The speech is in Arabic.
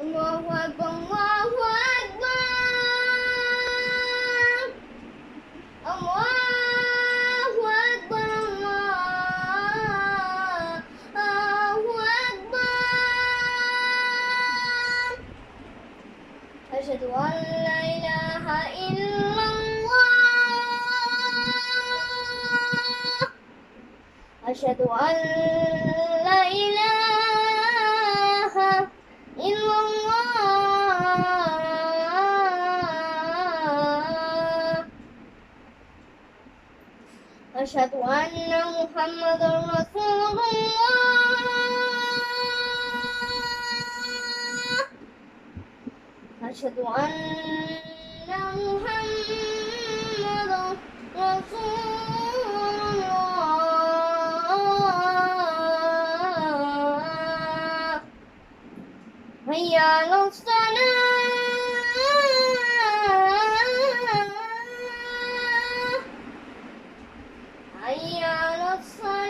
الله أكبر الله أكبر الله أكبر الله أكبر أشهد أن لا إله إلا الله أشهد أن لا إله إلا الله أشهد أن محمدا رسول الله أشهد أن محمدا رسول الله هيا على الصلاة هيا على الصلاة